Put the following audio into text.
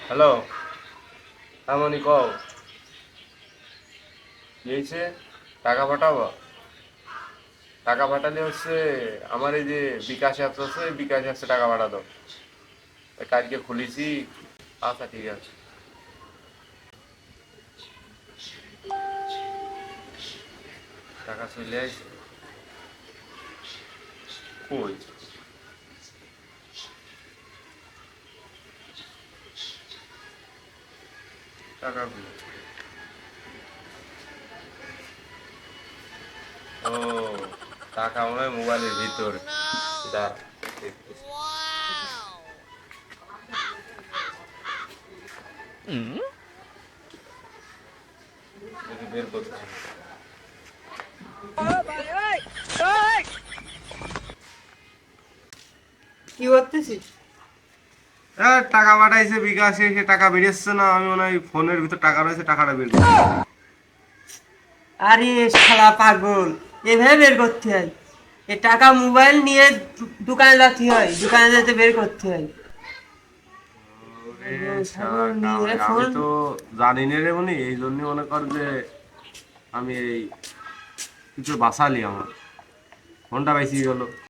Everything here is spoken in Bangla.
হ্যালো, আমনি কও কি হয়েছে? টাকা পাঠাবো। টাকা পাঠালে হচ্ছে আমার এই যে বিকাশ অ্যাপস আছে, বিকাশ অ্যাপসে টাকা পাঠা দাও। কালকে খুলেছি। আচ্ছা ঠিক আছে। টাকা চলে আসছে। কই টাকাগুলো? ও, টাকা মনে হয় মোবাইলের ভিতরে। দাঁড়া, দেখতেছি। দেখি বের করতে হবে। কি করতেছিস? টাকা পাঠাইছে বিকাশে, সে টাকা বেরিয়েছে না, আমি মনে হয় ফোনের ভিতর টাকা রয়েছে, টাকাটা বের করছি। আরে শালা পাগল, এভাবে বের করতে হয়। এ টাকা মোবাইল নিয়ে দোকানে যেতে হয়, দোকানে যেতে বের করতে হয়। ওরে শালা ছাগল নিয়ে কামড়ে, আমি ফোন। তো জানি না রে মনি, এই জন্য মনে কর যে আমি এই কিছু বাঁচালি আমার ফোনটা বেঁচে গেল।